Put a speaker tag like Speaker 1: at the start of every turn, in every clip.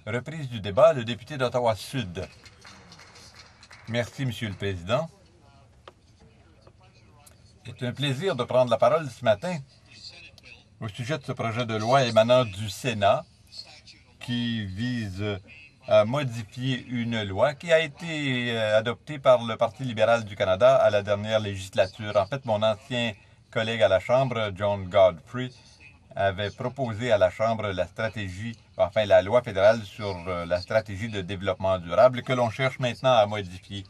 Speaker 1: Reprise du débat, le député d'Ottawa-Sud. Merci, Monsieur le Président. C'est un plaisir de prendre la parole ce matin au sujet de ce projet de loi émanant du Sénat qui vise à modifier une loi qui a été adoptée par le Parti libéral du Canada à la dernière législature. En fait, mon ancien collègue à la Chambre, John Godfrey, avait proposé à la Chambre la loi fédérale sur la stratégie de développement durable que l'on cherche maintenant à modifier.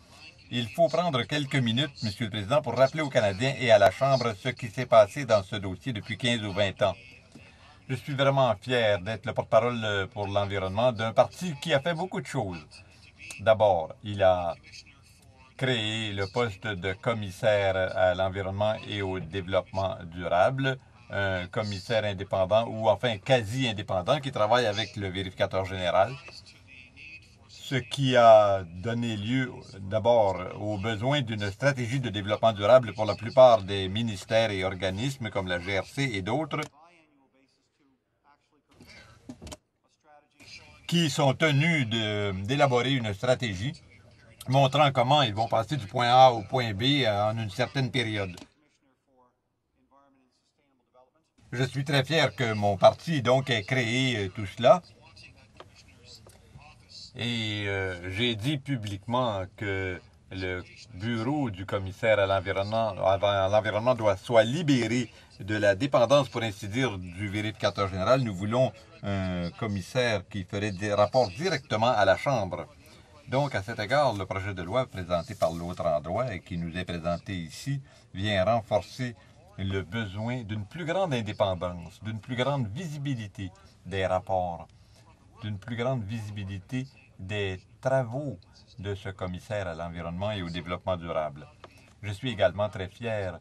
Speaker 1: Il faut prendre quelques minutes, Monsieur le Président, pour rappeler aux Canadiens et à la Chambre ce qui s'est passé dans ce dossier depuis 15 ou 20 ans. Je suis vraiment fier d'être le porte-parole pour l'environnement d'un parti qui a fait beaucoup de choses. D'abord, il a créé le poste de commissaire à l'environnement et au développement durable, un commissaire indépendant ou enfin quasi indépendant qui travaille avec le vérificateur général, ce qui a donné lieu d'abord au besoin d'une stratégie de développement durable pour la plupart des ministères et organismes comme la GRC et d'autres qui sont tenus d'élaborer une stratégie montrant comment ils vont passer du point A au point B en une certaine période. Je suis très fier que mon parti donc ait créé tout cela. Et j'ai dit publiquement que le bureau du commissaire à l'environnement soit libéré de la dépendance, pour ainsi dire, du vérificateur général. Nous voulons un commissaire qui ferait des rapports directement à la Chambre. Donc, à cet égard, le projet de loi présenté par l'autre endroit et qui nous est présenté ici vient renforcer le besoin d'une plus grande indépendance, d'une plus grande visibilité des rapports, d'une plus grande visibilité des travaux de ce commissaire à l'environnement et au développement durable. Je suis également très fier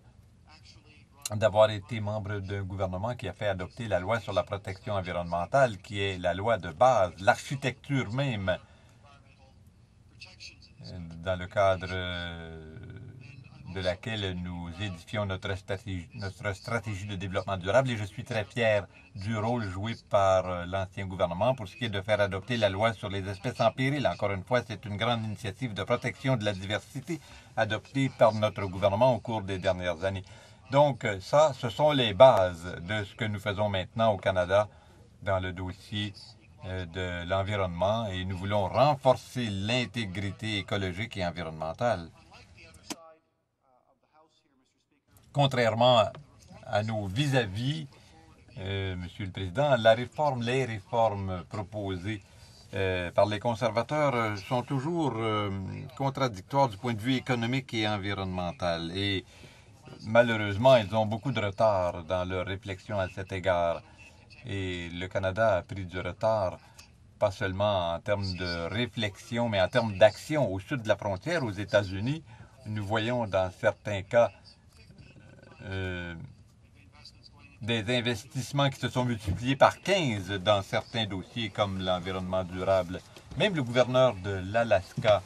Speaker 1: d'avoir été membre d'un gouvernement qui a fait adopter la loi sur la protection environnementale, qui est la loi de base, l'architecture même, dans le cadre de laquelle nous édifions notre stratégie de développement durable. Et je suis très fier du rôle joué par l'ancien gouvernement pour ce qui est de faire adopter la loi sur les espèces en péril. Encore une fois, c'est une grande initiative de protection de la diversité adoptée par notre gouvernement au cours des dernières années. Donc ça, ce sont les bases de ce que nous faisons maintenant au Canada dans le dossier de l'environnement et nous voulons renforcer l'intégrité écologique et environnementale. Contrairement à nos vis-à-vis, Monsieur le Président, les réformes proposées par les conservateurs sont toujours contradictoires du point de vue économique et environnemental. Et malheureusement, ils ont beaucoup de retard dans leur réflexion à cet égard. Et le Canada a pris du retard, pas seulement en termes de réflexion, mais en termes d'action au sud de la frontière, aux États-Unis. Nous voyons dans certains cas des investissements qui se sont multipliés par 15 dans certains dossiers comme l'environnement durable. Même le gouverneur de l'Alaska,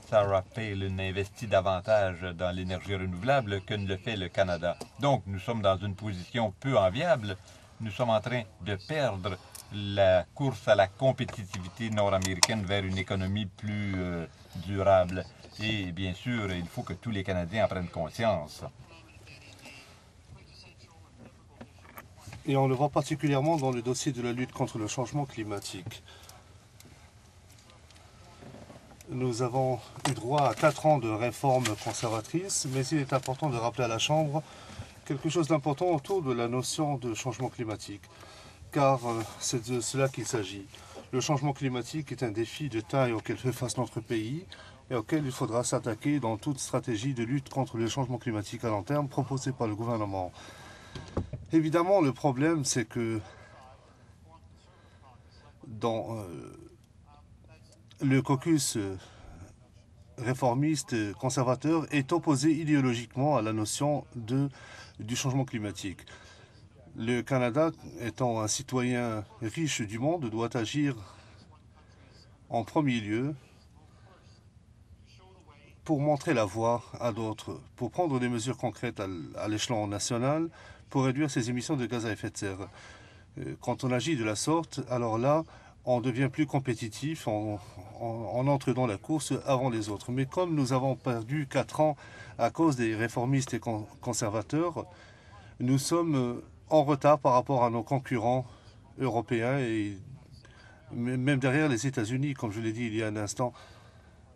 Speaker 1: Sarah Palin, investit davantage dans l'énergie renouvelable que ne le fait le Canada. Donc, nous sommes dans une position peu enviable. Nous sommes en train de perdre la course à la compétitivité nord-américaine vers une économie plus durable. Et bien sûr, il faut que tous les Canadiens en prennent conscience.
Speaker 2: Et on le voit particulièrement dans le dossier de la lutte contre le changement climatique. Nous avons eu droit à 4 ans de réformes conservatrices, mais il est important de rappeler à la Chambre quelque chose d'important autour de la notion de changement climatique, car c'est de cela qu'il s'agit. Le changement climatique est un défi de taille auquel fait face notre pays et auquel il faudra s'attaquer dans toute stratégie de lutte contre le changement climatique à long terme proposée par le gouvernement. Évidemment, le problème, c'est que dans le caucus réformiste conservateur est opposé idéologiquement à la notion du changement climatique. Le Canada, étant un citoyen riche du monde, doit agir en premier lieu pour montrer la voie à d'autres, pour prendre des mesures concrètes à l'échelon national, pour réduire ses émissions de gaz à effet de serre. Quand on agit de la sorte, alors là, on devient plus compétitif, on entre dans la course avant les autres. Mais comme nous avons perdu 4 ans à cause des réformistes et conservateurs, nous sommes en retard par rapport à nos concurrents européens et même derrière les États-Unis, comme je l'ai dit il y a un instant,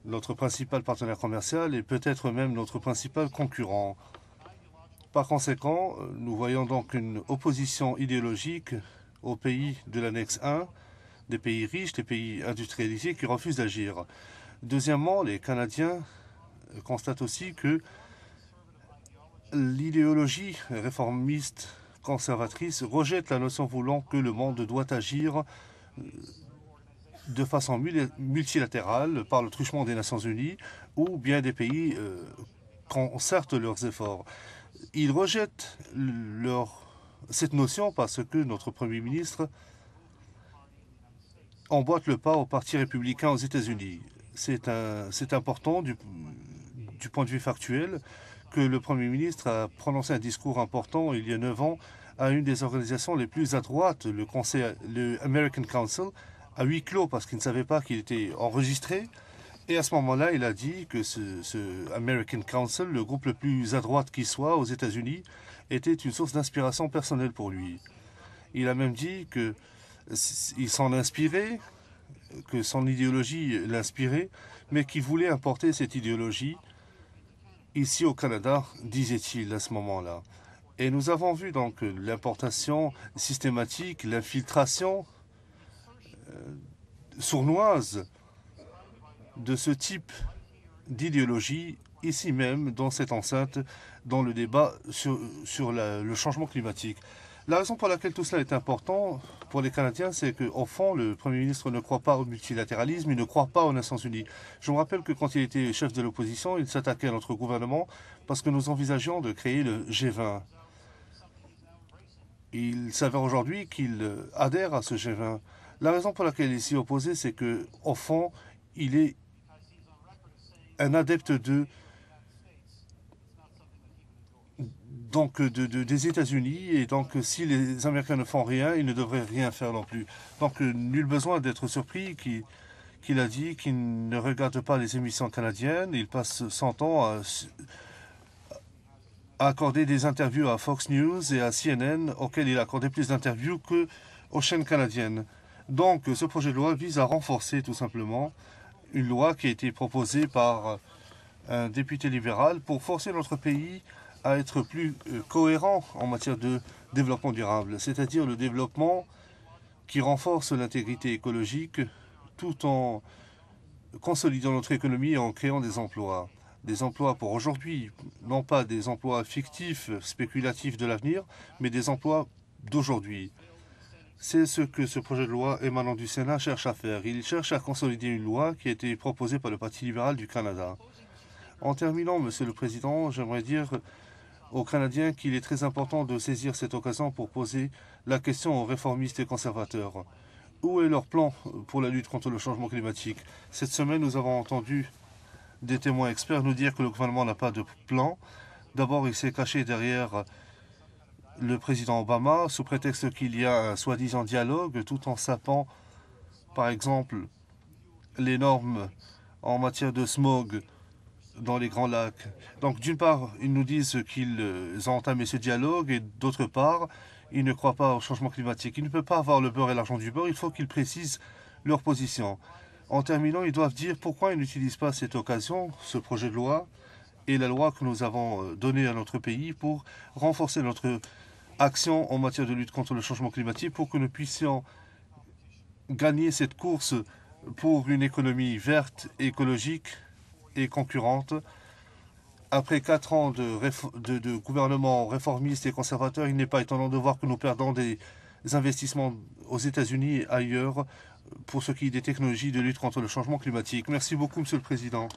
Speaker 2: notre principal partenaire commercial et peut-être même notre principal concurrent. Par conséquent, nous voyons donc une opposition idéologique aux pays de l'annexe 1, des pays riches, des pays industrialisés qui refusent d'agir. Deuxièmement, les Canadiens constatent aussi que l'idéologie réformiste conservatrice rejette la notion voulant que le monde doit agir de façon multilatérale par le truchement des Nations Unies ou bien des pays concertent leurs efforts. Ils rejettent cette notion parce que notre Premier ministre emboîte le pas au Parti républicain aux États-Unis. C'est important du point de vue factuel que le Premier ministre a prononcé un discours important il y a 9 ans à une des organisations les plus à droite, le American Council, à huis clos parce qu'il ne savait pas qu'il était enregistré. Et à ce moment-là, il a dit que ce American Council, le groupe le plus à droite qui soit aux États-Unis, était une source d'inspiration personnelle pour lui. Il a même dit qu'il s'en inspirait, que son idéologie l'inspirait, mais qu'il voulait importer cette idéologie ici au Canada, disait-il à ce moment-là. Et nous avons vu donc l'importation systématique, l'infiltration sournoise de ce type d'idéologie ici même, dans cette enceinte, dans le débat sur le changement climatique. La raison pour laquelle tout cela est important pour les Canadiens, c'est qu'au fond, le Premier ministre ne croit pas au multilatéralisme, il ne croit pas aux Nations Unies. Je me rappelle que quand il était chef de l'opposition, il s'attaquait à notre gouvernement parce que nous envisagions de créer le G20. Il s'avère aujourd'hui qu'il adhère à ce G20. La raison pour laquelle il s'y opposait, c'est qu'au fond, il est un adepte des États-Unis, et donc si les Américains ne font rien, ils ne devraient rien faire non plus. Donc nul besoin d'être surpris qu'il a dit qu'il ne regarde pas les émissions canadiennes. Il passe son temps à accorder des interviews à Fox News et à CNN, auxquelles il a accordé plus d'interviews qu'aux chaînes canadiennes. Donc ce projet de loi vise à renforcer tout simplement une loi qui a été proposée par un député libéral pour forcer notre pays à être plus cohérent en matière de développement durable, c'est-à-dire le développement qui renforce l'intégrité écologique tout en consolidant notre économie et en créant des emplois. Des emplois pour aujourd'hui, non pas des emplois fictifs, spéculatifs de l'avenir, mais des emplois d'aujourd'hui. C'est ce que ce projet de loi émanant du Sénat cherche à faire. Il cherche à consolider une loi qui a été proposée par le Parti libéral du Canada. En terminant, Monsieur le Président, j'aimerais dire aux Canadiens qu'il est très important de saisir cette occasion pour poser la question aux réformistes et conservateurs. Où est leur plan pour la lutte contre le changement climatique? Cette semaine, nous avons entendu des témoins experts nous dire que le gouvernement n'a pas de plan. D'abord, il s'est caché derrière le président Obama sous prétexte qu'il y a un soi-disant dialogue, tout en sapant, par exemple, les normes en matière de smog dans les Grands Lacs. Donc, d'une part, ils nous disent qu'ils ont entamé ce dialogue et d'autre part, ils ne croient pas au changement climatique. Ils ne peuvent pas avoir le beurre et l'argent du beurre. Il faut qu'ils précisent leur position. En terminant, ils doivent dire pourquoi ils n'utilisent pas cette occasion, ce projet de loi et la loi que nous avons donnée à notre pays pour renforcer notre action en matière de lutte contre le changement climatique pour que nous puissions gagner cette course pour une économie verte, écologique et concurrente. Après 4 ans de gouvernement réformiste et conservateur, il n'est pas étonnant de voir que nous perdons des investissements aux États-Unis et ailleurs pour ce qui est des technologies de lutte contre le changement climatique. Merci beaucoup, Monsieur le Président.